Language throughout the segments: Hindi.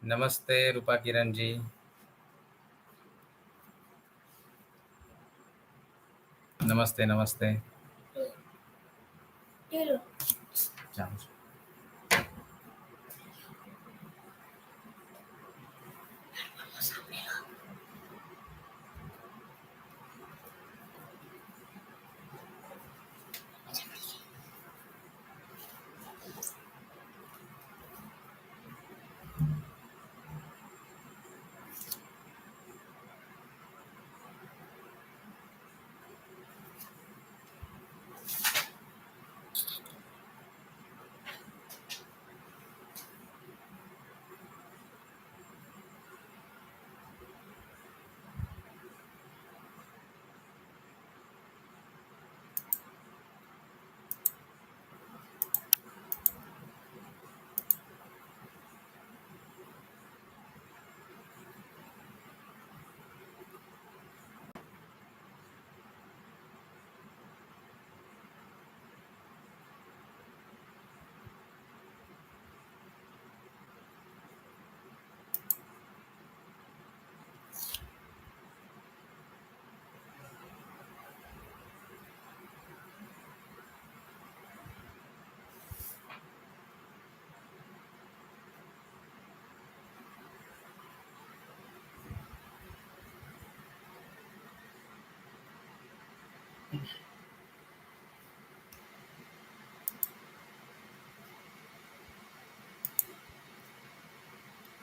नमस्ते रूपा किरण जी। नमस्ते नमस्ते। जाओ।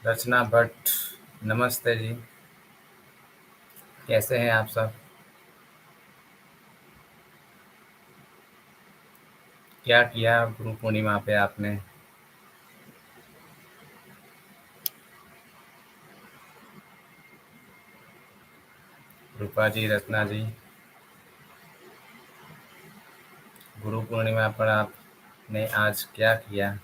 रचना भट्ट, नमस्ते जी। कैसे हैं आप सब? क्या किया गुरु पूर्णिमा पे आपने? रूपा जी, रचना जी, गुरु पूर्णिमा पर आपने आज क्या किया?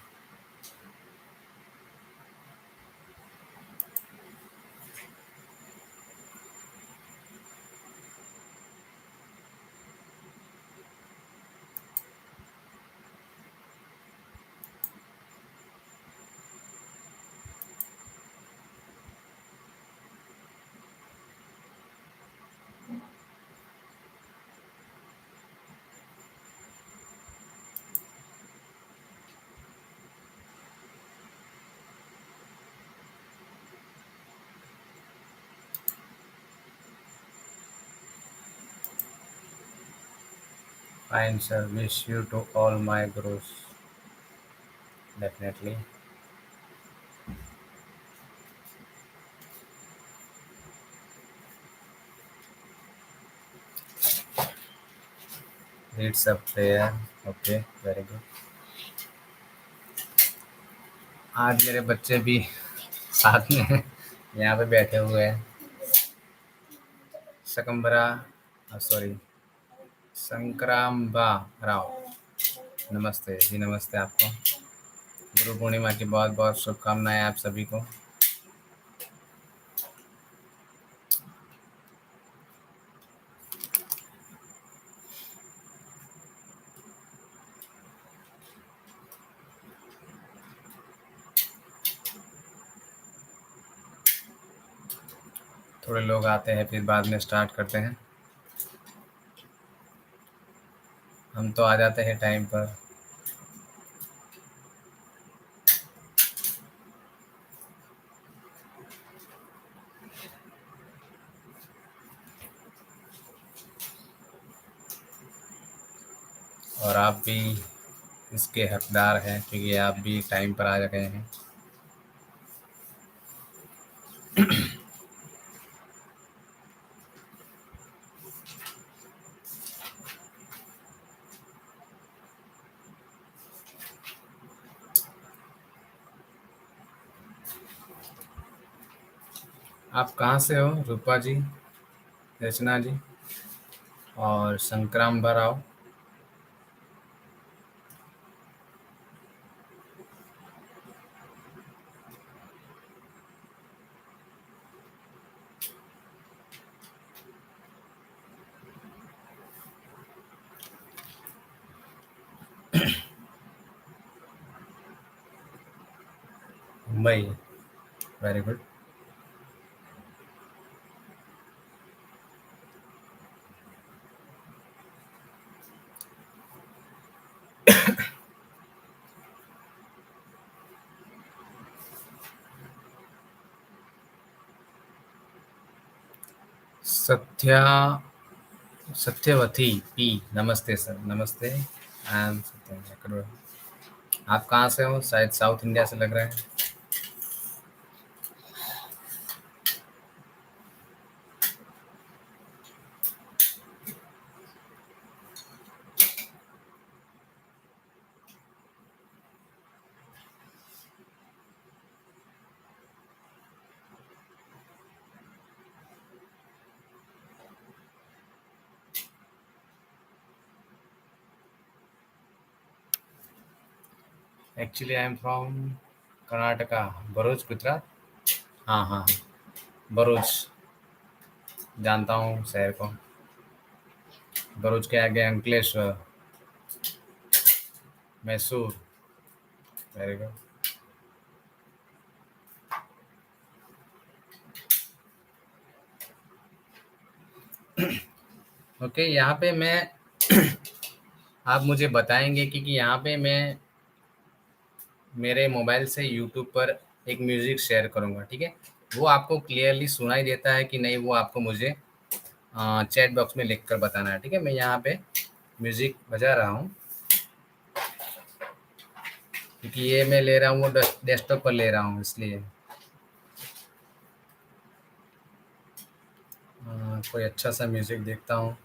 Fine, sir. Wish you to all my gurus. Definitely. It's up there. Okay, very good. आज मेरे बच्चे भी साथ में हैं, यहाँ पे बैठे हुए हैं। शकंबरा, सॉरी, संक्राम्बा राव, नमस्ते जी। नमस्ते आपको। गुरु पूर्णिमा की बहुत बहुत शुभकामनाएं आप सभी को। थोड़े लोग आते हैं फिर बाद में स्टार्ट करते हैं। हम तो आ जाते हैं टाइम पर। और आप भी इसके हकदार हैं क्योंकि आप भी टाइम पर आ गए हैं। आप कहाँ से हो रूपा जी, रचना जी और Sankram Rao? Mumbai. Very good. Satya Satyavati P, नमस्ते सर, नमस्ते। I am Satya. आप कहाँ से हो? शायद साउथ इंडिया से लग रहा है। Actually I am from Karnataka, Bharuch, Gujarat. हाँ हाँ, भरूच जानता हूँ शहर को। भरूच के आगे Ankleshwar, Mysore. Very good. Okay, यहाँ पे मैं आप मुझे बताएंगे कि यहाँ पे मैं मेरे मोबाइल से यूट्यूब पर एक म्यूज़िक शेयर करूँगा, ठीक है? वो आपको क्लियरली सुनाई देता है कि नहीं, वो आपको मुझे चैट बॉक्स में लिख कर बताना है, ठीक है? मैं यहाँ पे म्यूज़िक बजा रहा हूँ, क्योंकि ये मैं ले रहा हूँ वो डेस्कटॉप पर ले रहा हूँ, इसलिए कोई अच्छा सा म्यूज़िक देखता हूँ।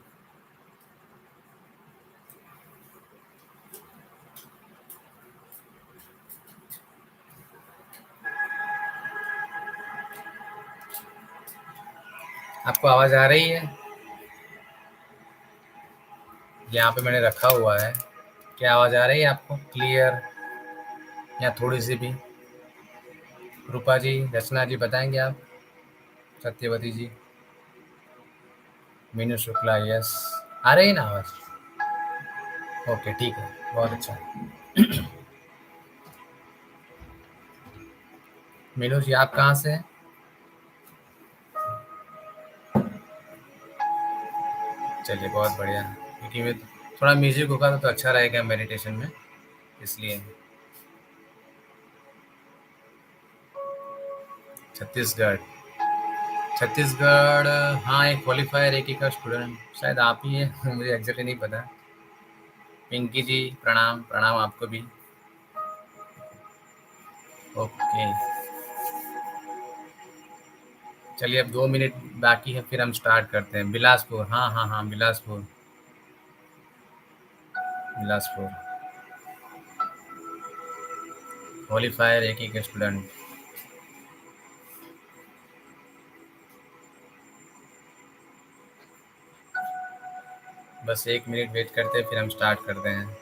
आपको आवाज़ आ रही है? यहाँ पे मैंने रखा हुआ है। क्या आवाज़ आ रही है आपको क्लियर, या थोड़ी सी भी? रूपा जी, रचना जी, बताएंगे आप? सत्यवती जी, मीनू शुक्ला, यस। आ रही है ना आवाज़? ओके, ठीक है, बहुत अच्छा। मीनू जी, आप कहाँ से हैं? चलिए, बहुत बढ़िया। क्योंकि मैं थोड़ा म्यूज़िक होगा तो अच्छा रहेगा मेडिटेशन में, इसलिए। छत्तीसगढ़। छत्तीसगढ़, हाँ, एक क्वालिफायर एक ही का स्टूडेंट शायद आप ही हैं। मुझे एग्जैक्टली नहीं पता। पिंकी जी, प्रणाम, प्रणाम आपको भी। ओके, चलिए, अब 2 मिनट बाकी है, फिर हम स्टार्ट करते हैं। बिलासपुर, हाँ हाँ हाँ, बिलासपुर। बिलासपुर, क्वालिफायर एक ही का स्टूडेंट। बस 1 मिनट वेट करते हैं, फिर हम स्टार्ट करते हैं।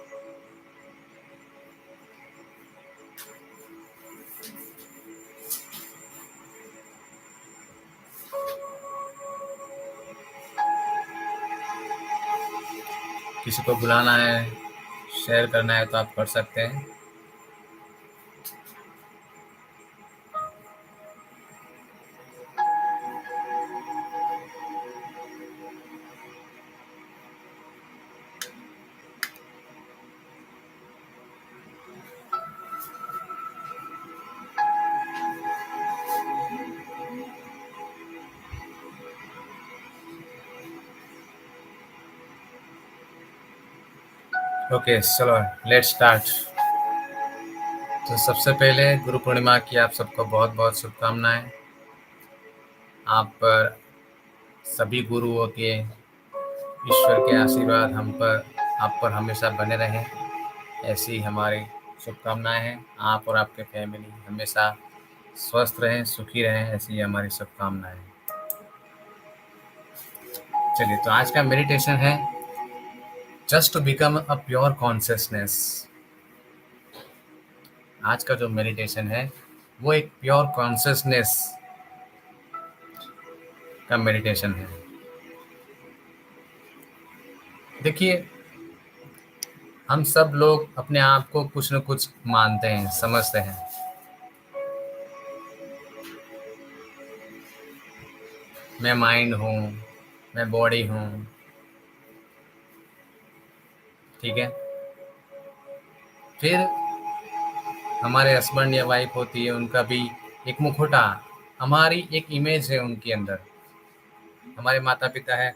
किसी को बुलाना है, शेयर करना है तो आप कर सकते हैं। ओके, चलो, लेट्स स्टार्ट। तो सबसे पहले गुरु पूर्णिमा की आप सबको बहुत बहुत शुभकामनाएं। आप पर सभी गुरुओं के, ईश्वर के आशीर्वाद हम पर, आप पर हमेशा बने रहें, ऐसी हमारी शुभकामनाएं हैं। आप और आपके फैमिली हमेशा स्वस्थ रहें, सुखी रहें, ऐसी हमारी शुभकामनाएँ। चलिए, तो आज का मेडिटेशन है just to become a pure consciousness. आज का जो मेडिटेशन है वो एक प्योर कॉन्शियसनेस का मेडिटेशन है। देखिए, हम सब लोग अपने आप को कुछ न कुछ मानते हैं, समझते हैं। मैं माइंड हूँ, मैं बॉडी हूँ, ठीक है। फिर हमारे हस्बैंड या वाइफ होती है, उनका भी एक मुखौटा, हमारी एक इमेज है उनके अंदर। हमारे माता पिता है,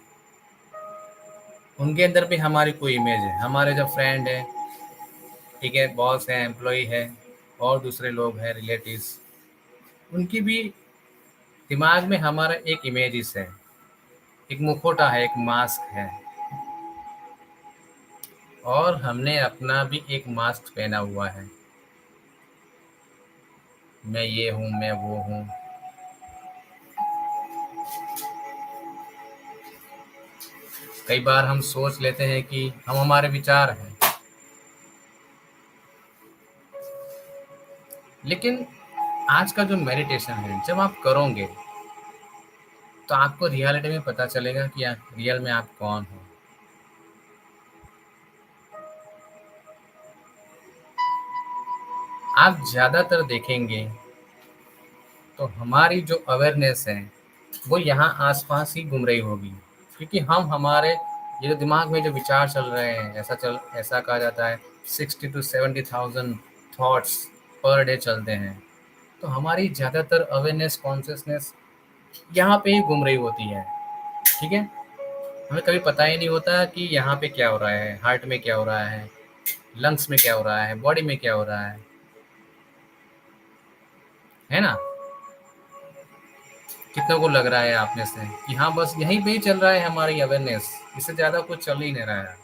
उनके अंदर भी हमारी कोई इमेज है। हमारे जो फ्रेंड है, ठीक है, बॉस है, एम्प्लॉय है, और दूसरे लोग हैं, रिलेटिव्स, उनकी भी दिमाग में हमारा एक इमेजेस है, एक मुखौटा है, एक मास्क है। और हमने अपना भी एक मास्क पहना हुआ है। मैं ये हूँ, मैं वो हूँ। कई बार हम सोच लेते हैं कि हम हमारे विचार हैं, लेकिन आज का जो मेडिटेशन है, जब आप करोगे तो आपको रियलिटी में पता चलेगा कि रियल में आप कौन हो। आप ज़्यादातर देखेंगे तो हमारी जो अवेयरनेस है वो यहाँ आसपास ही घूम रही होगी, क्योंकि हम हमारे ये जो दिमाग में जो विचार चल रहे हैं, ऐसा कहा जाता है 60 to 70,000 थॉट्स पर डे चलते हैं। तो हमारी ज़्यादातर अवेयरनेस, कॉन्शियसनेस यहाँ पे ही घूम रही होती है, ठीक है। हमें कभी पता ही नहीं होता कि यहाँ पे क्या हो रहा है, हार्ट में क्या हो रहा है, लंग्स में क्या हो रहा है, बॉडी में क्या हो रहा है ना। कितनों को लग रहा है आप में से कि हाँ, बस यहीं पे ही चल रहा है हमारी अवेयरनेस, इससे ज़्यादा कुछ चल ही नहीं रहा है।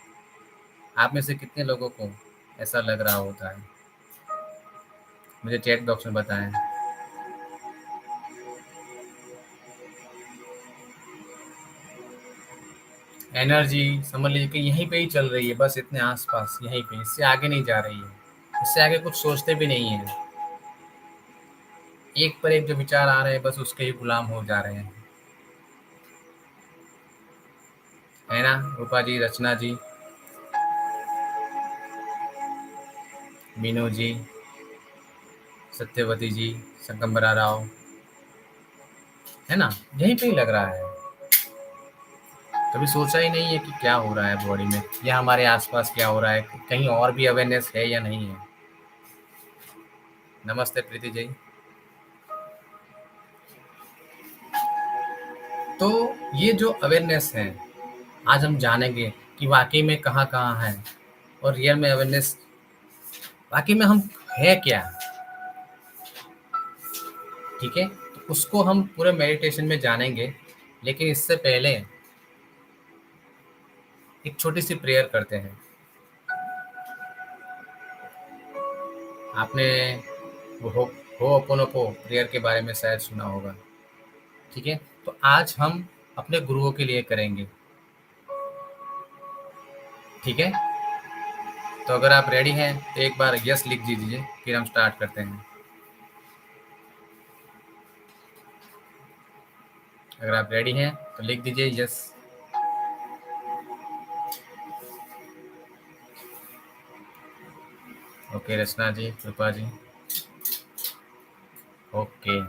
आप में से कितने लोगों को ऐसा लग रहा होता है, मुझे चैट बॉक्स में बताएं। एनर्जी समझ लीजिए कि यहीं पे ही चल रही है, बस इतने आसपास, यहीं पे, इससे आगे नहीं जा रही है, इससे आगे कुछ सोचते भी नहीं है। एक पर एक जो विचार आ रहे हैं, बस उसके ही गुलाम हो जा रहे हैं, है ना। रूपा जी, रचना जी, मीनू जी, सत्यवती जी, संगम्बरा राव, है ना, यहीं पे ही लग रहा है। कभी सोचा ही नहीं है कि क्या हो रहा है बॉडी में या हमारे आसपास क्या हो रहा है, कहीं और भी अवेयरनेस है या नहीं है। नमस्ते प्रीति जी। तो ये जो अवेयरनेस है, आज हम जानेंगे कि वाकई में कहाँ कहाँ है, और रियल में अवेयरनेस वाकई में हम है क्या, ठीक है। तो उसको हम पूरे मेडिटेशन में जानेंगे, लेकिन इससे पहले एक छोटी सी प्रेयर करते हैं। आपने वो हो अपोनोपो प्रेयर के बारे में शायद सुना होगा, ठीक है। तो आज हम अपने गुरुओं के लिए करेंगे, ठीक है। तो अगर आप रेडी हैं तो एक बार यस लिख दीजिए, फिर हम स्टार्ट करते हैं। अगर आप रेडी हैं तो लिख दीजिए यस। ओके रचना जी, कृपा जी, ओके।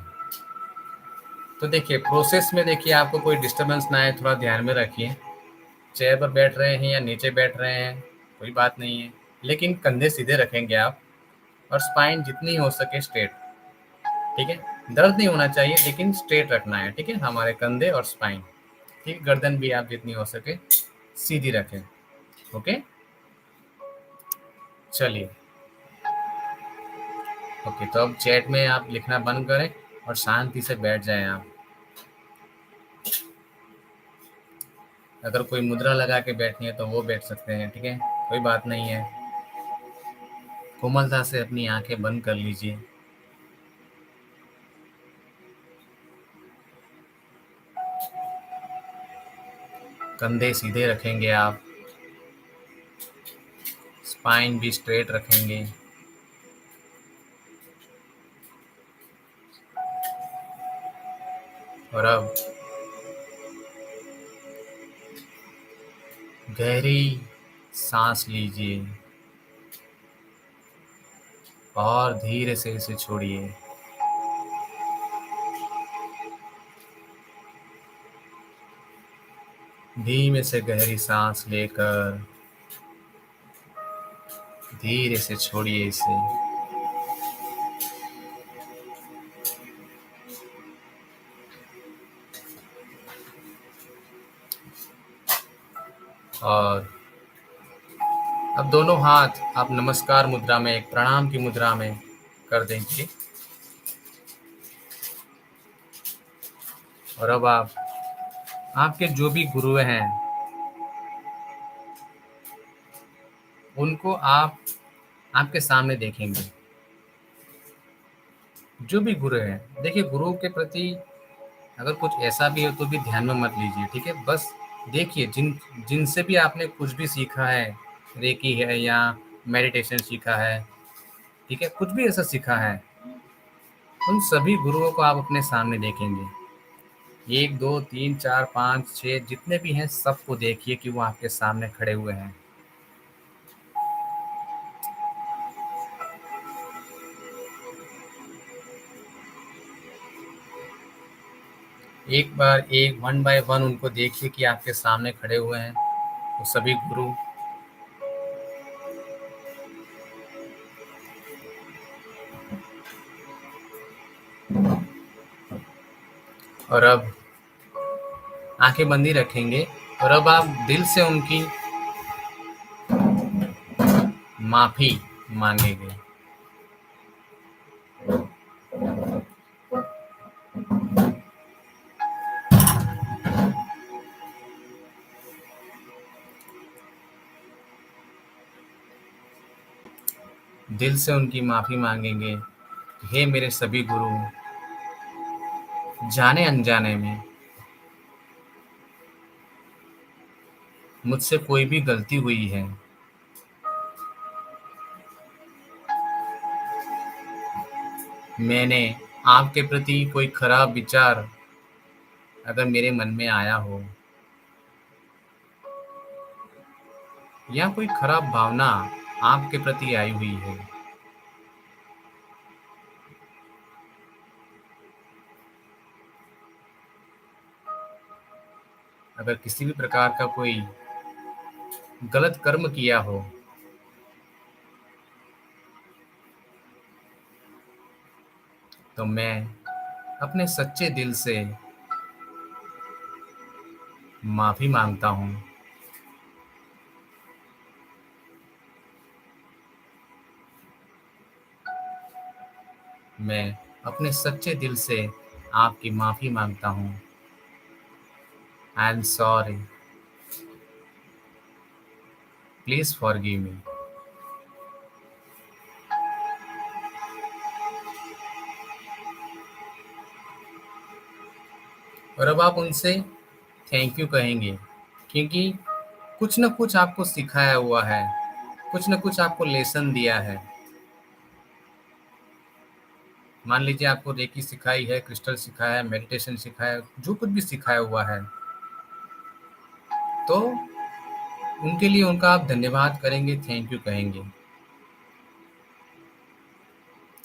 तो देखिए, प्रोसेस में देखिए, आपको कोई डिस्टरबेंस ना आए, थोड़ा ध्यान में रखिए। चेयर पर बैठ रहे हैं या नीचे बैठ रहे हैं, कोई बात नहीं है, लेकिन कंधे सीधे रखेंगे आप, और स्पाइन जितनी हो सके स्ट्रेट, ठीक है। दर्द नहीं होना चाहिए, लेकिन स्ट्रेट रखना है, ठीक है, हमारे कंधे और स्पाइन, ठीक है। गर्दन भी आप जितनी हो सके सीधी रखें, ओके। चलिए, ओके। तो अब चैट में आप लिखना बंद करें और शांति से बैठ जाएं आप। अगर कोई मुद्रा लगा के बैठनी है तो वो बैठ सकते हैं, ठीक है, कोई बात नहीं है। कोमलता से अपनी आंखें बंद कर लीजिए। कंधे सीधे रखेंगे आप, स्पाइन भी स्ट्रेट रखेंगे। और अब गहरी सांस लीजिए और धीरे से इसे छोड़िए। धीमे से गहरी सांस लेकर धीरे से छोड़िए इसे। और अब दोनों हाथ आप नमस्कार मुद्रा में, एक प्रणाम की मुद्रा में कर देंगे। और अब आप आपके जो भी गुरु हैं उनको आप आपके सामने देखेंगे। जो भी गुरु हैं, देखिए गुरु के प्रति अगर कुछ ऐसा भी हो तो भी ध्यान में मत लीजिए, ठीक है। बस देखिए जिनसे भी आपने कुछ भी सीखा है, रेकी है या मेडिटेशन सीखा है, ठीक है, कुछ भी ऐसा सीखा है, उन सभी गुरुओं को आप अपने सामने देखेंगे। 1 2 3 4 5 6 जितने भी हैं सबको देखिए कि वो आपके सामने खड़े हुए हैं। एक बार एक वन बाय वन उनको देखिए कि आपके सामने खड़े हुए हैं वो सभी गुरु। और अब आंखें बंदी रखेंगे और अब आप दिल से उनकी माफी मांगेंगे। दिल से उनकी माफी मांगेंगे। हे मेरे सभी गुरु, जाने अनजाने में मुझसे कोई भी गलती हुई है, मैंने आपके प्रति कोई खराब विचार अगर मेरे मन में आया हो या कोई खराब भावना आपके प्रति आई हुई है, अगर किसी भी प्रकार का कोई गलत कर्म किया हो, तो मैं अपने सच्चे दिल से माफी मांगता हूँ। मैं अपने सच्चे दिल से आपकी माफी मांगता हूँ। I am sorry, please forgive me. और अब आप उनसे थैंक यू कहेंगे, क्योंकि कुछ न कुछ आपको सिखाया हुआ है, कुछ न कुछ आपको लेसन दिया है। मान लीजिए आपको रेकी सिखाई है, क्रिस्टल सिखाया है, मेडिटेशन सिखाया है, जो कुछ भी सिखाया हुआ है, तो उनके लिए उनका आप धन्यवाद करेंगे, थैंक यू कहेंगे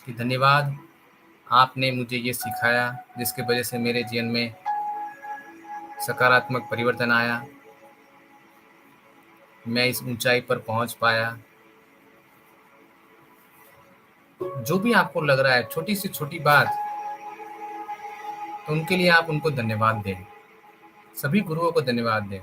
कि धन्यवाद, आपने मुझे ये सिखाया जिसकी वजह से मेरे जीवन में सकारात्मक परिवर्तन आया, मैं इस ऊंचाई पर पहुंच पाया। जो भी आपको लग रहा है छोटी से छोटी बात, तो उनके लिए आप उनको धन्यवाद दें, सभी गुरुओं को धन्यवाद दें।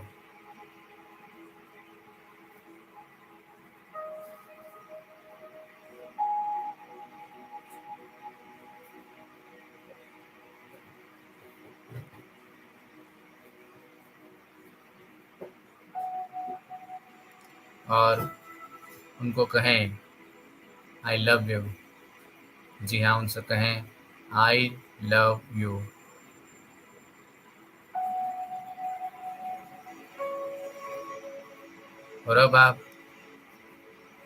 और उनको कहें आई लव यू। जी हाँ, उनसे कहें आई लव यू। और अब आप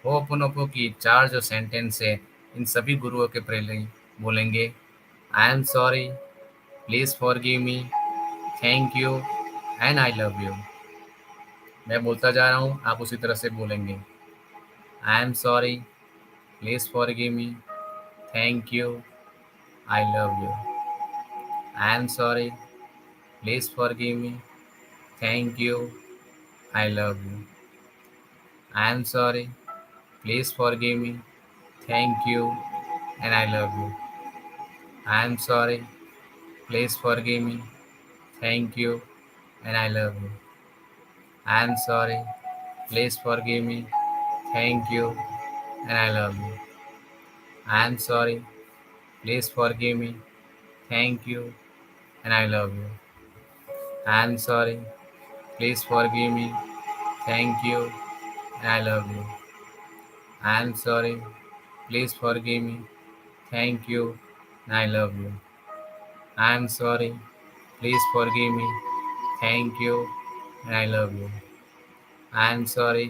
होपोनोपो की 4 जो सेंटेंस है, इन सभी गुरुओं के पहले बोलेंगे I am sorry, please forgive me, thank you and I love you. मैं बोलता जा रहा हूँ, आप उसी तरह से बोलेंगे। I am sorry, please forgive me, thank you, I love you. I am sorry, please forgive me, thank you, I love you. I am sorry, please forgive me, thank you and I love you. I am sorry, please forgive me, thank you and I love you. I am sorry, please forgive me, thank you and I love you. I am sorry, please forgive me, thank you and I love you. I am sorry, please forgive me, thank you and I love you. I am sorry, please forgive me, thank you and I love you. I am sorry, please forgive me, thank you and I love you. I am sorry,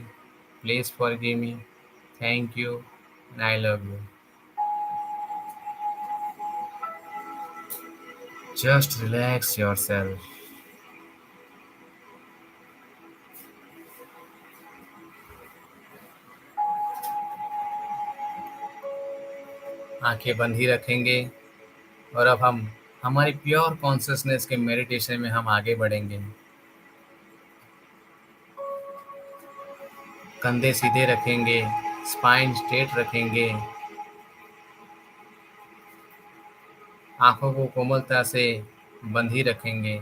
please forgive me, thank you and I love you. Just relax yourself. आंखें बंद ही रखेंगे और अब हम हमारी प्योर कॉन्शियसनेस के मेडिटेशन में हम आगे बढ़ेंगे। कंधे सीधे रखेंगे, स्पाइन स्ट्रेट रखेंगे, आंखों को कोमलता से बंद ही रखेंगे।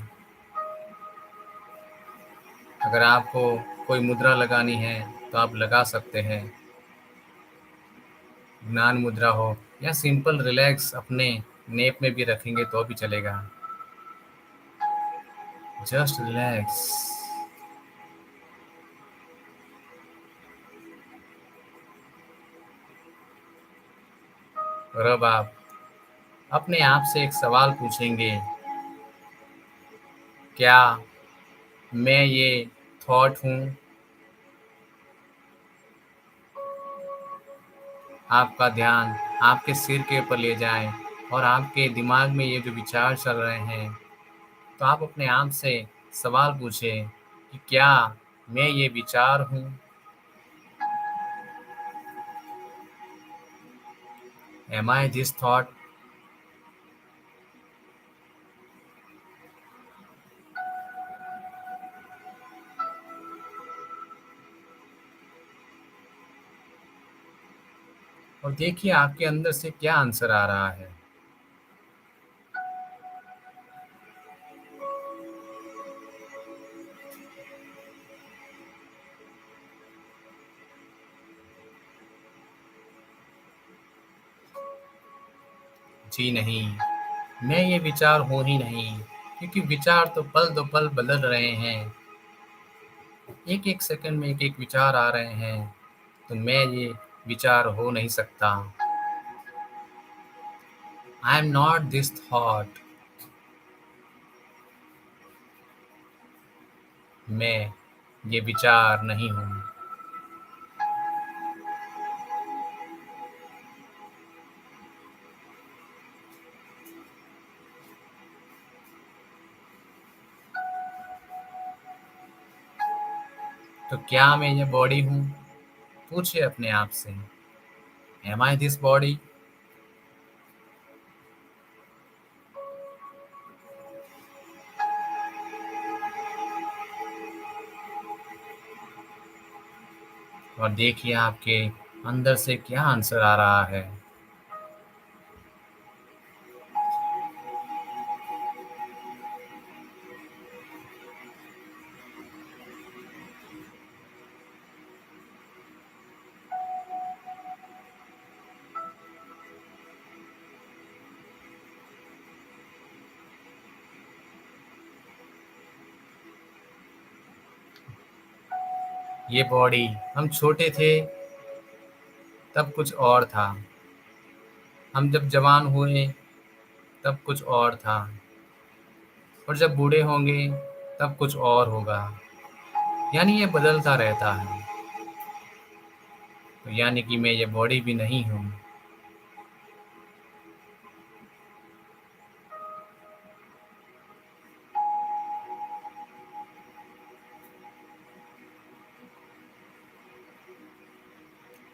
अगर आपको कोई मुद्रा लगानी है तो आप लगा सकते हैं, ज्ञान मुद्रा हो या सिंपल रिलैक्स अपने नेप में भी रखेंगे तो भी चलेगा। Just relax. और अब आप अपने आप से एक सवाल पूछेंगे, क्या मैं ये थॉट हूँ? आपका ध्यान आपके सिर के ऊपर ले जाएं और आपके दिमाग में ये जो विचार चल रहे हैं, तो आप अपने आप से सवाल पूछें कि क्या मैं ये विचार हूँ? Am I this thought? और देखिए आपके अंदर से क्या आंसर आ रहा है। जी नहीं, मैं ये विचार हूँ ही नहीं, क्योंकि विचार तो पल दो पल बदल रहे हैं। एक एक सेकंड में एक एक विचार आ रहे हैं, तो मैं ये विचार हो नहीं सकता। I am not this thought. मैं ये विचार नहीं हूँ। तो क्या मैं ये बॉडी हूँ? पूछिए अपने आप से, एम आई दिस बॉडी? और देखिए आपके अंदर से क्या आंसर आ रहा है। ये बॉडी, हम छोटे थे तब कुछ और था, हम जब जवान हुए तब कुछ और था, और जब बूढ़े होंगे तब कुछ और होगा। यानी ये बदलता रहता है। तो यानी कि मैं ये बॉडी भी नहीं हूँ।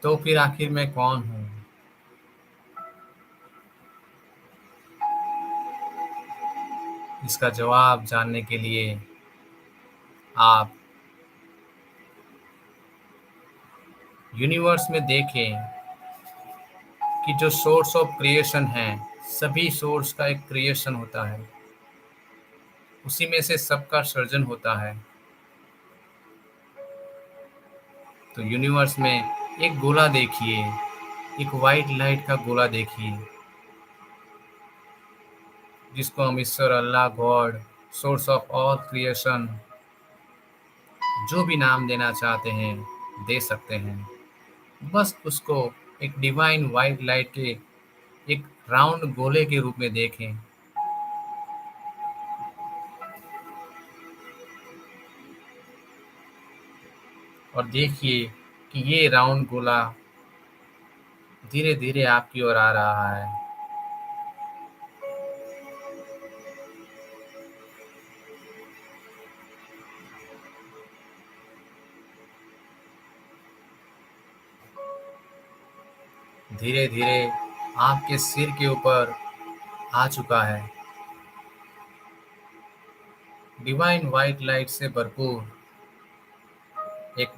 तो फिर आखिर मैं कौन हूँ? इसका जवाब जानने के लिए आप यूनिवर्स में देखें कि जो सोर्स ऑफ क्रिएशन है, सभी सोर्स का एक क्रिएशन होता है, उसी में से सबका सृजन होता है। तो यूनिवर्स में एक गोला देखिए, एक वाइट लाइट का गोला देखिए, जिसको हम ईश्वर, Allah, God, source of all creation, जो भी नाम देना चाहते हैं दे सकते हैं। बस उसको एक डिवाइन वाइट लाइट के एक राउंड गोले के रूप में देखें, और देखिए कि ये राउंड गोला धीरे धीरे आपकी ओर आ रहा है। धीरे धीरे आपके सिर के ऊपर आ चुका है, डिवाइन वाइट लाइट से भरपूर एक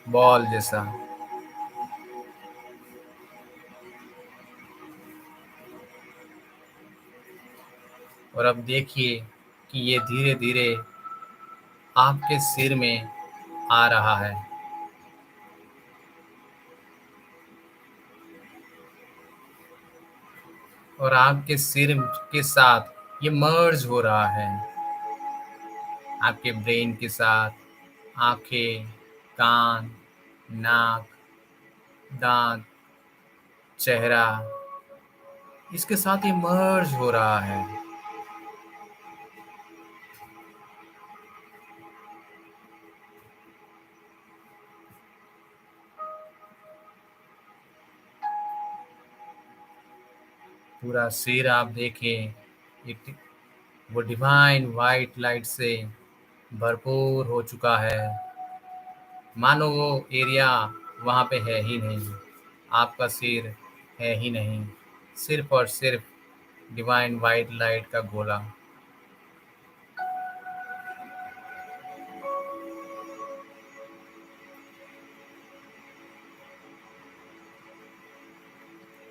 बॉल जैसा। और अब देखिए कि ये धीरे धीरे आपके सिर में आ रहा है, और आपके सिर के साथ ये मर्ज हो रहा है, आपके ब्रेन के साथ। आंखें, कान, नाक, दांत, चेहरा, इसके साथ ये मर्ज हो रहा है। पूरा सिर आप देखें, एक वो डिवाइन वाइट लाइट से भरपूर हो चुका है, मानो वो एरिया वहाँ पे है ही नहीं, आपका सिर है ही नहीं, सिर्फ और सिर्फ डिवाइन वाइट लाइट का गोला।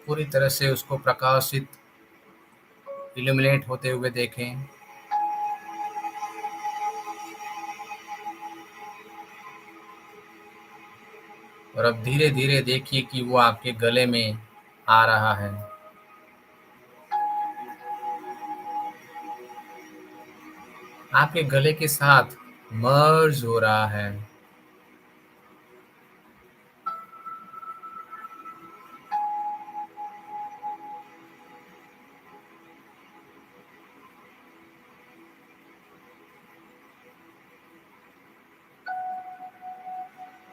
पूरी तरह से उसको प्रकाशित, इल्यूमिनेट होते हुए देखें। और अब धीरे धीरे देखिए कि वो आपके गले में आ रहा है, आपके गले के साथ मर्ज हो रहा है।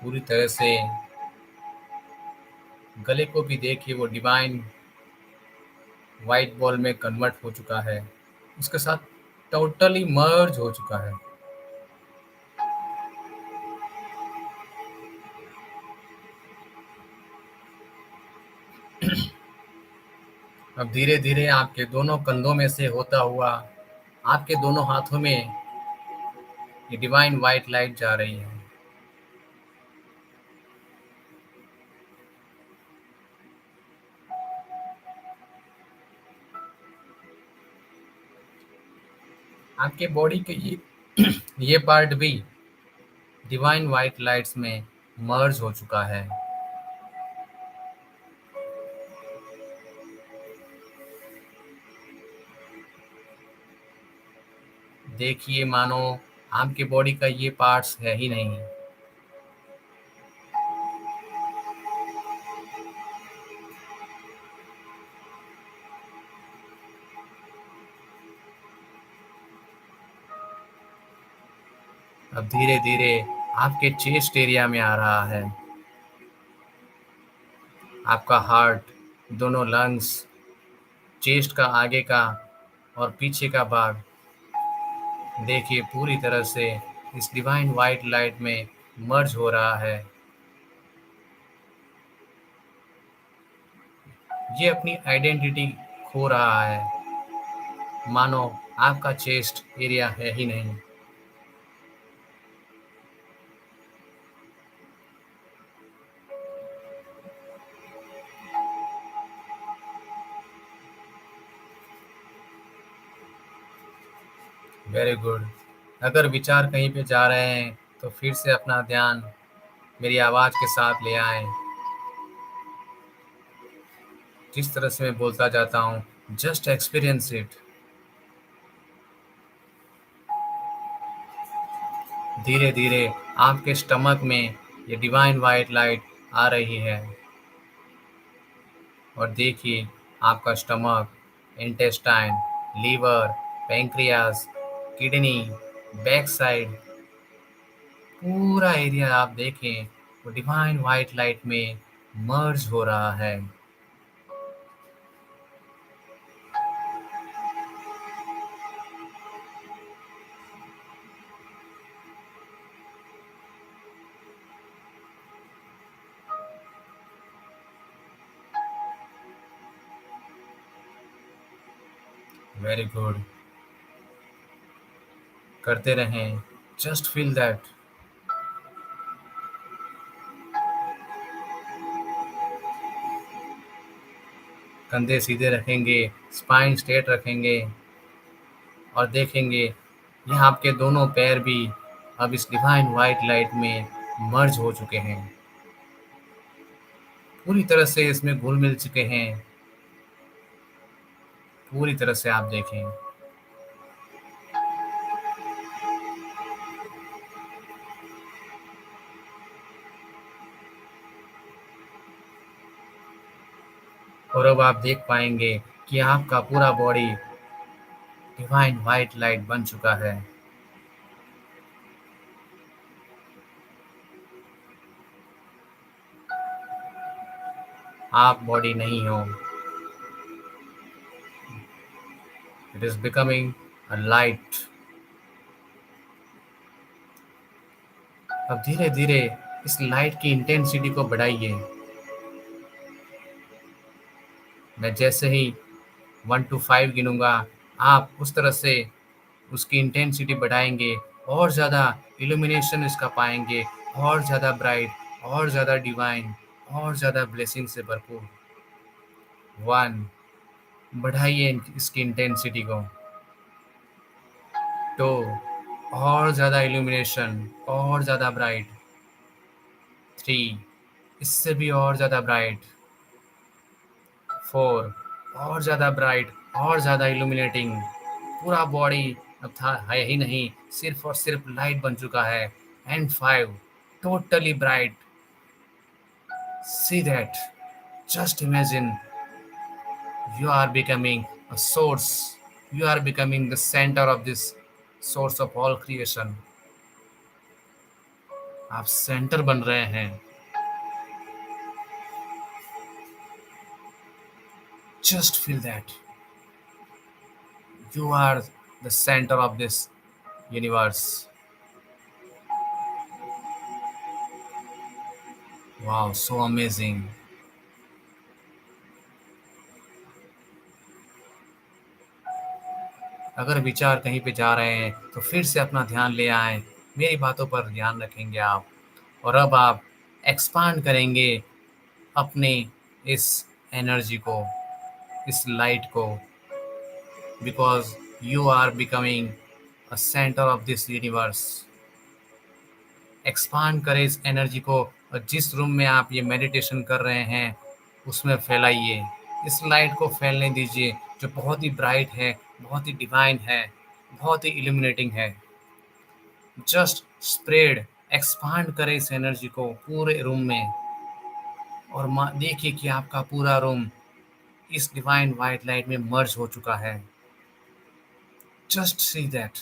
पूरी तरह से गले को भी देखिए, वो डिवाइन वाइट बॉल में कन्वर्ट हो चुका है, उसके साथ टोटली मर्ज हो चुका है। अब धीरे धीरे आपके दोनों कंधों में से होता हुआ आपके दोनों हाथों में ये डिवाइन वाइट लाइट जा रही है। आपके बॉडी के ये पार्ट भी डिवाइन वाइट लाइट्स में मर्ज हो चुका है। देखिए मानो आपके बॉडी का ये पार्ट्स है ही नहीं। अब धीरे धीरे आपके चेस्ट एरिया में आ रहा है, आपका हार्ट, दोनों लंग्स, चेस्ट का आगे का और पीछे का भाग देखिए पूरी तरह से इस डिवाइन वाइट लाइट में मर्ज हो रहा है। ये अपनी आइडेंटिटी खो रहा है, मानो आपका चेस्ट एरिया है ही नहीं। Very good. अगर विचार कहीं पे जा रहे हैं तो फिर से अपना ध्यान मेरी आवाज़ के साथ ले आएं। जिस तरह से मैं बोलता जाता हूँ, जस्ट एक्सपीरियंस इट। धीरे धीरे आपके स्टमक में ये डिवाइन वाइट लाइट आ रही है और देखिए आपका stomach, intestine, liver, pancreas, kidney, back side, पूरा एरिया आप देखें वो डिवाइन वाइट लाइट में मर्ज हो रहा है। Very good. करते रहें। Just feel that. कंधे सीधे रखेंगे, स्पाइन स्ट्रेट रखेंगे और देखेंगे यहाँ आपके दोनों पैर भी अब इस डिवाइन वाइट लाइट में मर्ज हो चुके हैं, पूरी तरह से इसमें घुल मिल चुके हैं। पूरी तरह से आप देखें। और अब आप देख पाएंगे कि आपका पूरा बॉडी डिवाइन वाइट लाइट बन चुका है। आप बॉडी नहीं हो। It is becoming a light. अब धीरे धीरे इस लाइट की इंटेंसिटी को बढ़ाइए। मैं जैसे ही 1 to 5 गिनूंगा, आप उस तरह से उसकी इंटेंसिटी बढ़ाएंगे, और ज़्यादा इल्यूमिनेशन इसका पाएंगे, और ज़्यादा ब्राइट, और ज़्यादा डिवाइन, और ज़्यादा ब्लेसिंग से भरपूर। 1। बढ़ाइए इसकी इंटेंसिटी को। 2। और ज़्यादा इल्यूमिनेशन, और ज़्यादा ब्राइट। 3। इससे भी और ज़्यादा ब्राइट। 4। और ज़्यादा ब्राइट, और ज़्यादा इल्यूमिनेटिंग। पूरा बॉडी अब था है ही नहीं, सिर्फ और सिर्फ लाइट बन चुका है। And 5। Totally bright. See that. Just imagine you are becoming a source. You are becoming the center of this source of all creation. आप सेंटर बन रहे हैं। Just feel that you are the center of this universe. Wow, so amazing. अगर विचार कहीं पे जा रहे हैं तो फिर से अपना ध्यान ले आएं। मेरी बातों पर ध्यान रखेंगे आप, और अब आप एक्सपांड करेंगे अपने इस एनर्जी को, इस लाइट को, because you are becoming a centre of this universe. Expand करें इस एनर्जी को, और जिस रूम में आप ये मेडिटेशन कर रहे हैं उसमें फैलाइए। इस लाइट को फैलने दीजिए जो बहुत ही ब्राइट है, बहुत ही डिवाइन है, बहुत ही इल्यूमिनेटिंग है। जस्ट स्प्रेड, एक्सपांड करें इस एनर्जी को पूरे रूम में, और देखिए कि आपका पूरा रूम इस डिवाइन वाइट लाइट में मर्ज हो चुका है। Just see that.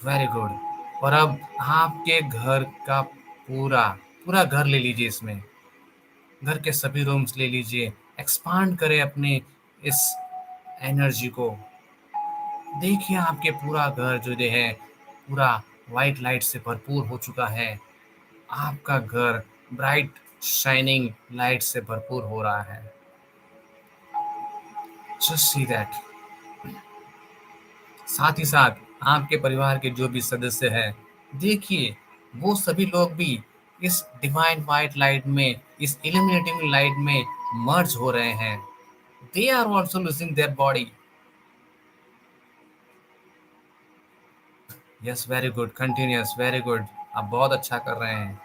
Very good. और अब आपके घर का पूरा पूरा घर ले लीजिए इसमें। घर के सभी रूम्स ले लीजिए, एक्सपांड करें अपने इस एनर्जी को। देखिए आपके पूरा घर जो है पूरा वाइट लाइट से भरपूर हो चुका है। आपका घर ब्राइट शाइनिंग लाइट से भरपूर हो रहा है। Just see that. साथ ही साथ आपके परिवार के जो भी सदस्य हैं, देखिए वो सभी लोग भी इस डिवाइन वाइट लाइट में, इस इल्यूमिनेटिंग लाइट में मर्ज हो रहे हैं। They are also losing their body. Yes, very good, continuous, very good. आप बहुत अच्छा कर रहे हैं।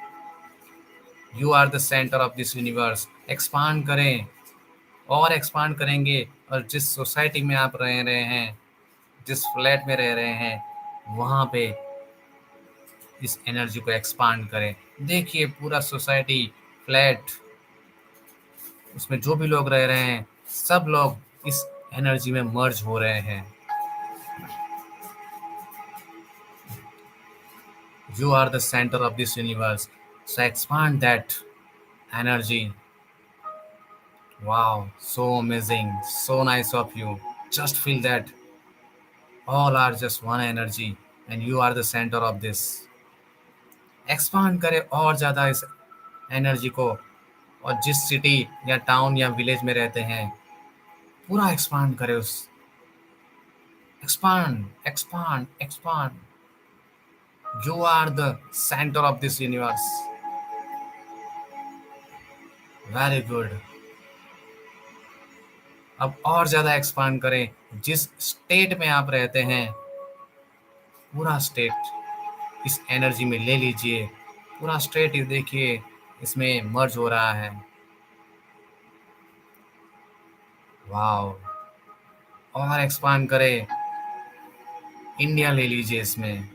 You are the centre of this universe. Expand करें और एक्सपांड करेंगे। और जिस सोसाइटी में आप रह रहे हैं, जिस फ्लैट में रह रहे हैं, वहाँ पे इस एनर्जी को एक्सपांड करें। देखिए पूरा सोसाइटी, फ्लैट, उसमें जो भी लोग रह रहे हैं, सब लोग इस एनर्जी में मर्ज हो रहे हैं। You are the centre of this universe, so expand that energy. Wow, so amazing, so nice of you. Just feel that all are just one energy and you are the center of this. Expand करें और ज़्यादा इस एनर्जी को। और जिस सिटी या टाउन या विलेज में रहते हैं, पूरा एक्सपांड करें उस। Expand, expand, expand. You are the centre of this universe. Very good. अब और ज़्यादा एक्सपांड करें। जिस स्टेट में आप रहते हैं, पूरा स्टेट इस एनर्जी में ले लीजिए। पूरा स्ट्रेट देखिए इसमें मर्ज हो रहा है। वाओ। और एक्सपांड करें। इंडिया ले लीजिए इसमें।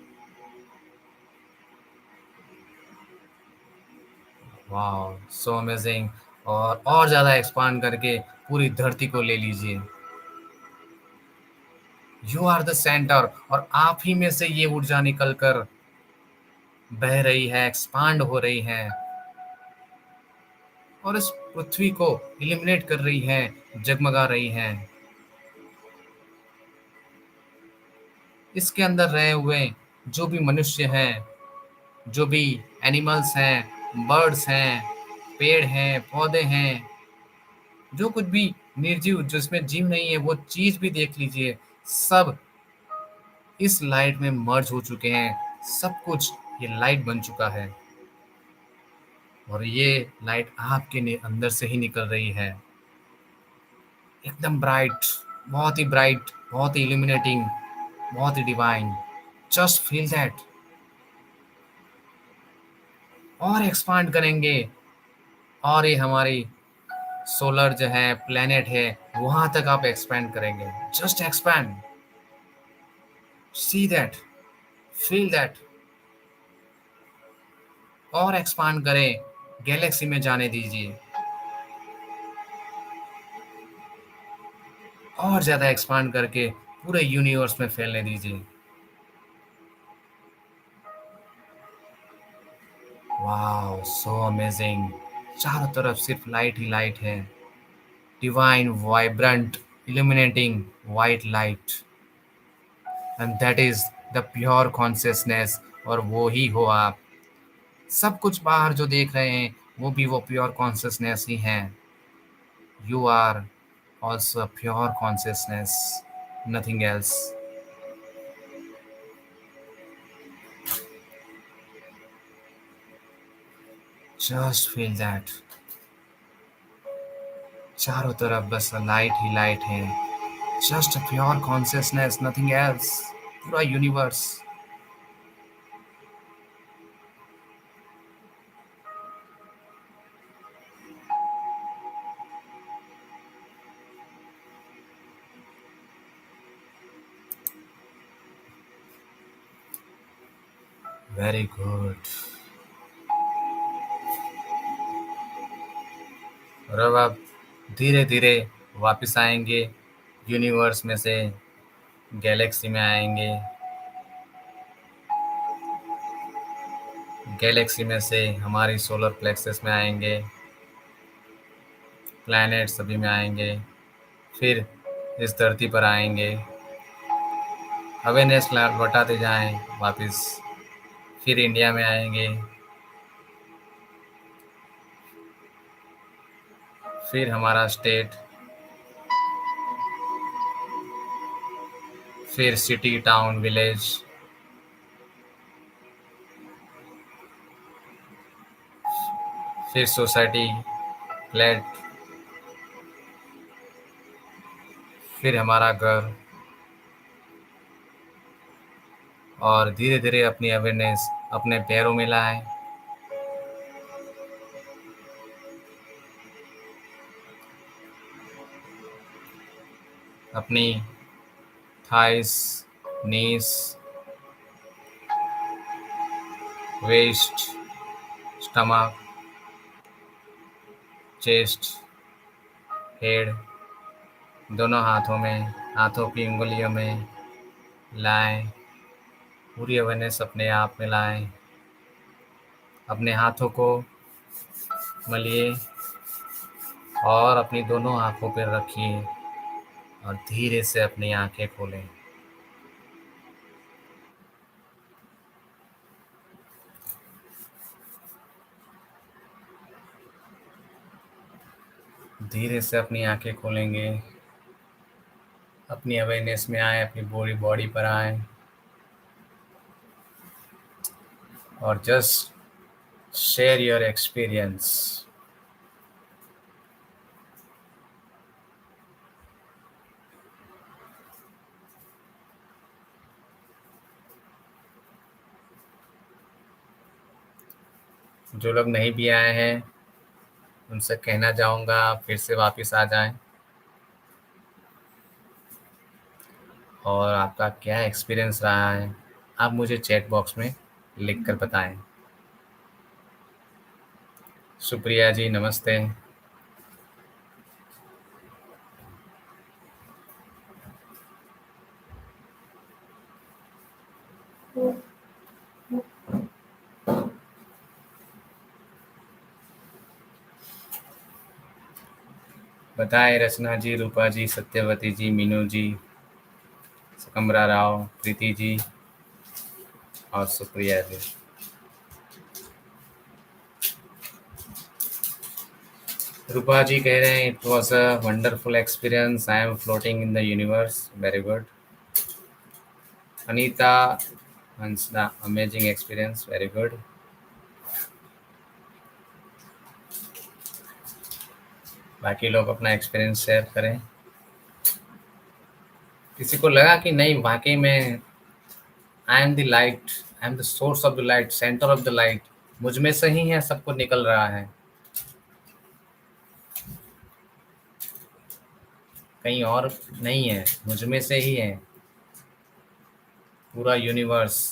Wow, so amazing. और ज़्यादा एक्सपांड करके पूरी धरती को ले लीजिए। You are the centre. और आप ही में से ये ऊर्जा निकल कर बह रही है, एक्सपांड हो रही है और इस पृथ्वी को इलिमिनेट कर रही है, जगमगा रही है। इसके अंदर रहे हुए जो भी मनुष्य हैं, जो भी एनिमल्स हैं, बर्ड्स हैं, पेड़ हैं, पौधे हैं, जो कुछ भी निर्जीव जिसमें जीव नहीं है, वो चीज भी देख लीजिए, सब इस लाइट में मर्ज हो चुके हैं। सब कुछ ये लाइट बन चुका है और ये लाइट आपके अंदर से ही निकल रही है। एकदम ब्राइट, बहुत ही ब्राइट, बहुत ही इल्यूमिनेटिंग, बहुत ही डिवाइन। Just feel that. और एक्सपांड करेंगे। और ये हमारी सोलर जो है, प्लेनेट है, वहां तक आप एक्सपैंड करेंगे। Just expand. See that, feel that. और एक्सपांड करें। गैलेक्सी में जाने दीजिए। और ज्यादा एक्सपांड करके पूरे यूनिवर्स में फैलने दीजिए। Wow, so amazing. चारों तरफ सिर्फ लाइट ही लाइट है। Divine, vibrant, illuminating white light. And that is the pure consciousness. और वो ही हो आप। सब कुछ बाहर जो देख रहे हैं, वो भी वो प्योर कॉन्शियसनेस ही हैं। You are also pure consciousness, nothing else. Just feel that. चारों तरफ बस लाइट ही लाइट है। Just pure consciousness, nothing else. पूरा यूनिवर्स। Very good. और अब आप धीरे धीरे वापस आएंगे यूनिवर्स में से, गैलेक्सी में आएंगे। गैलेक्सी में से हमारी सोलर प्लेक्सस में आएंगे। प्लैनेट सभी में आएंगे, फिर इस धरती पर आएंगे, अवेयरनेस लौटाते जाएं वापस, फिर इंडिया में आएंगे, फिर हमारा स्टेट, फिर सिटी टाउन विलेज, फिर सोसाइटी फ्लैट, फिर हमारा घर, और धीरे धीरे अपनी अवेयरनेस अपने पैरों में लाएं। अपनी थाइस, नीस, वेस्ट, स्टमक, चेस्ट, हेड, दोनों हाथों में, हाथों की उंगलियों में लाएं। पूरी अवेयरनेस अपने आप में लाएं। अपने हाथों को मलिए और अपनी दोनों आंखों पर रखिए और धीरे से अपनी आंखें खोलें। धीरे से अपनी आंखें खोलेंगे, अपनी अवेयरनेस में आए, अपनी पूरी बॉडी पर आए और जस्ट शेयर योर एक्सपीरियंस। जो लोग नहीं भी आए हैं उनसे कहना चाहूँगा फिर से वापस आ जाएं और आपका क्या एक्सपीरियंस रहा है आप मुझे चैट बॉक्स में लिख कर बताएं। सुप्रिया जी नमस्ते। बताएं रचना जी, रूपा जी, सत्यवती जी, मीनू जी, सकम्बरा राव, प्रीति जी और सुप्रिया जी। रूपा जी कह रहे हैं it was a wonderful experience, I am floating in the universe, very good. Anita हंसना, अमेजिंग एक्सपीरियंस, वेरी गुड। बाकी लोग अपना एक्सपीरियंस शेयर करें। किसी को लगा कि नहीं वाकई में आई am the light, I am the source of the light, centre of the light, मुझ में से ही है सब कुछ निकल रहा है, कहीं और नहीं है, मुझ में से ही है पूरा यूनिवर्स,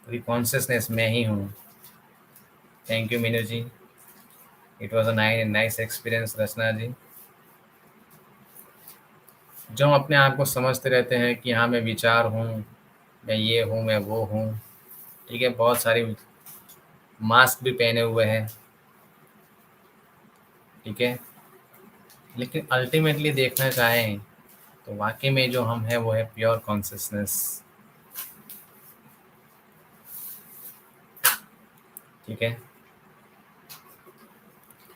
पूरी कॉन्शियसनेस में ही हूँ। Thank you Meenu ji, it was a nice experience Rachna ji. जो हम अपने आप को समझते रहते हैं कि हाँ मैं विचार हूँ, मैं ये हूँ, मैं वो हूँ, ठीक है, बहुत सारी मास्क भी पहने हुए हैं, ठीक है, लेकिन अल्टीमेटली देखना चाहें तो वाकई में जो हम हैं वो है प्योर कॉन्शियसनेस, ठीक है।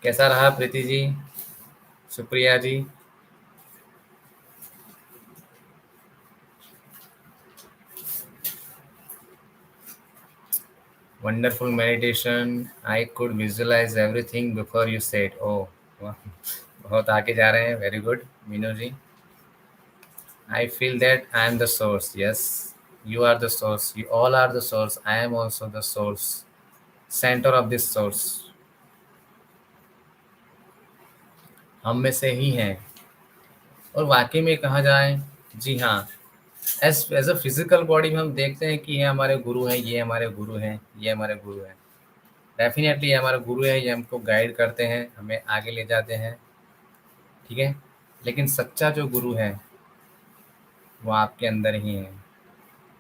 कैसा रहा Preeti ji, Supriya ji? Wonderful meditation, I could visualize everything before you said, oh वाह, बहुत आगे जा रहे हैं, very good Meenu ji. I feel that I am the source, yes you are the source, you all are the source, I am also the source, centre of this source, हम में से ही हैं। और वाकई में कहा जाए, जी हाँ, as as a physical body में हम देखते हैं कि ये हमारे गुरु हैं, ये हमारे गुरु हैं, ये हमारे गुरु हैं, डेफिनेटली ये हमारे गुरु है, ये हमको गाइड करते हैं, हमें आगे ले जाते हैं, ठीक है, लेकिन सच्चा जो गुरु है वो आपके अंदर ही है।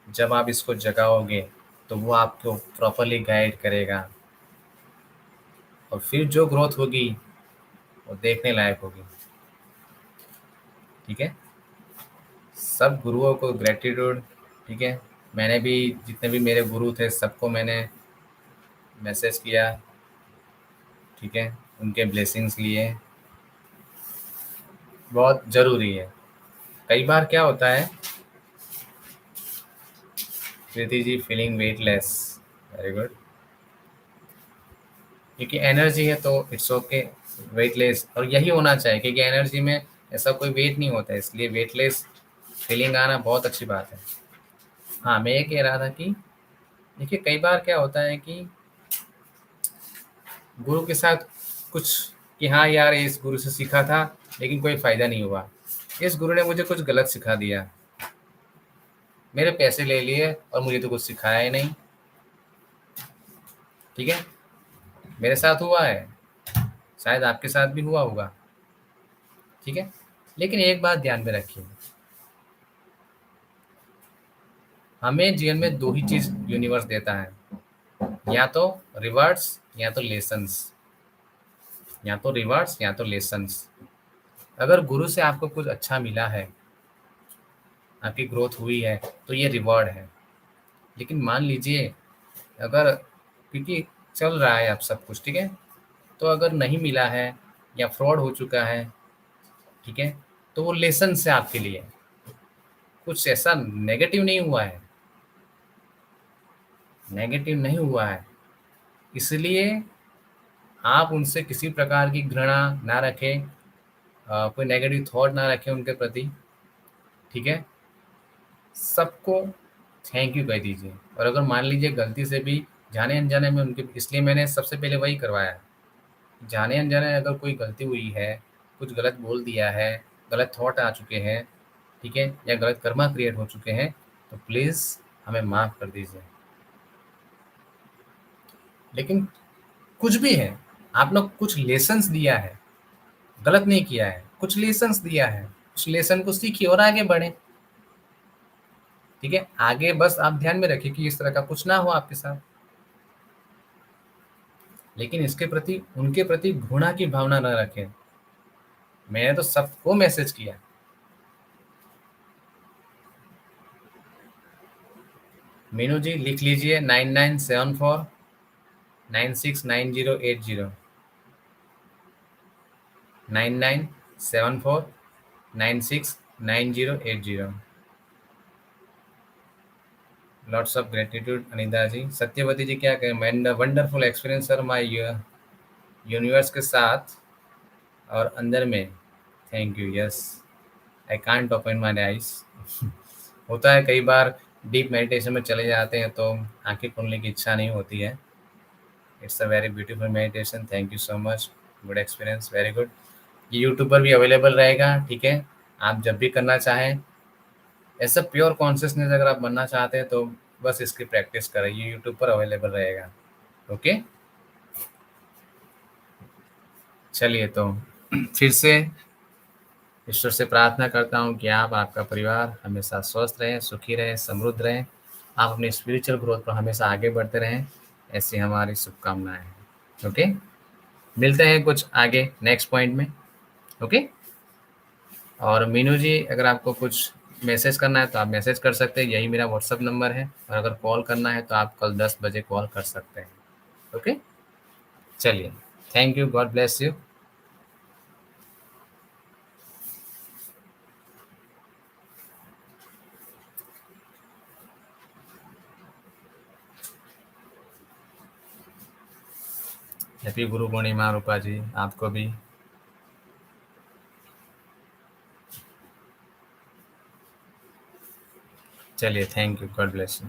जब आप इसको जगाओगे तो वो आपको प्रॉपरली गाइड करेगा और फिर जो ग्रोथ होगी वो देखने लायक होगी। ठीक है, सब गुरुओं को ग्रेटिट्यूड। ठीक है, मैंने भी जितने भी मेरे गुरु थे सबको मैंने मैसेज किया। ठीक है, उनके ब्लेसिंग्स लिए, बहुत ज़रूरी है। कई बार क्या होता है, Preeti ji feeling weightless, very good, क्योंकि एनर्जी है तो इट्स ओके, वेटलेस, और यही होना चाहिए क्योंकि एनर्जी में ऐसा कोई वेट नहीं होता है, इसलिए वेटलेस फीलिंग आना बहुत अच्छी बात है। हाँ, मैं ये कह रहा था कि देखिए कई बार क्या होता है कि गुरु के साथ कुछ, कि हाँ यार इस गुरु से सीखा था लेकिन कोई फ़ायदा नहीं हुआ, इस गुरु ने मुझे कुछ गलत सिखा दिया, मेरे पैसे ले लिए और मुझे तो कुछ सिखाया ही नहीं। ठीक है, मेरे साथ हुआ है, शायद आपके साथ भी हुआ होगा। ठीक है, लेकिन एक बात ध्यान में रखिए, हमें जीवन में दो ही चीज़ यूनिवर्स देता है, या तो रिवार्ड्स या तो लेसन्स, या तो रिवार्ड्स या तो लेसन्स। अगर गुरु से आपको कुछ अच्छा मिला है, आपकी ग्रोथ हुई है, तो ये रिवॉर्ड है। लेकिन मान लीजिए अगर, क्योंकि चल रहा है अब सब कुछ, ठीक है, तो अगर नहीं मिला है या फ्रॉड हो चुका है, ठीक है, तो वो लेसन है आपके लिए, कुछ ऐसा नेगेटिव नहीं हुआ है, नेगेटिव नहीं हुआ है। इसलिए आप उनसे किसी प्रकार की घृणा ना रखें, कोई नेगेटिव थॉट ना रखें उनके प्रति। ठीक है, सबको थैंक यू कह दीजिए, और अगर मान लीजिए गलती से भी जाने अनजाने में उनके, इसलिए मैंने सबसे पहले वही करवाया, जाने अनजाने अगर कोई गलती हुई है, कुछ गलत बोल दिया है, गलत थॉट आ चुके हैं, ठीक है, या गलत कर्मा क्रिएट हो चुके हैं, तो प्लीज़ हमें माफ़ कर दीजिए। लेकिन कुछ भी है, आपने कुछ लेसन्स दिया है, गलत नहीं किया है, कुछ लेसन्स दिया है, उस लेसन को सीखिए और आगे बढ़ें। ठीक है, आगे बस आप ध्यान में रखिए कि इस तरह का कुछ ना हो आपके साथ, लेकिन इसके प्रति, उनके प्रति घृणा की भावना न रखें। मैंने तो सबको मैसेज किया। मीनू जी लिख लीजिए 9974 969080, 9974 969080। लॉट्स ऑफ ग्रेटिट्यूड अनिता जी। सत्यवती जी क्या कहें, wonderful experience sir, my universe के साथ और अंदर में, thank you, yes, I can't open my eyes. होता है कई बार, डीप मेडिटेशन में चले जाते हैं तो आंखें खोलने की इच्छा नहीं होती है। It's a very beautiful meditation, thank you so much, good experience, very good. ये यूट्यूब पर भी अवेलेबल रहेगा, ठीक है, आप जब भी करना चाहें, ऐसा प्योर कॉन्शियसनेस अगर आप बनना चाहते हैं तो बस इसकी प्रैक्टिस करें, ये यूट्यूब पर अवेलेबल रहेगा। ओके, चलिए तो फिर से ईश्वर से प्रार्थना करता हूँ कि आप, आपका परिवार हमेशा स्वस्थ रहें, सुखी रहें, समृद्ध रहें, आप अपनी स्पिरिचुअल ग्रोथ पर हमेशा आगे बढ़ते रहें, ऐसी हमारी शुभकामनाएं हैं। ओके, मिलते हैं कुछ आगे नेक्स्ट पॉइंट में। ओके, और मीनू जी अगर आपको कुछ मैसेज करना है तो आप मैसेज कर सकते हैं, यही मेरा व्हाट्सअप नंबर है, और अगर कॉल करना है तो आप कल 10 बजे कॉल कर सकते हैं। ओके, चलिए, thank you, God bless you. Happy Guru Purnima रूपा जी, आपको भी। चलिए, thank you, God bless you.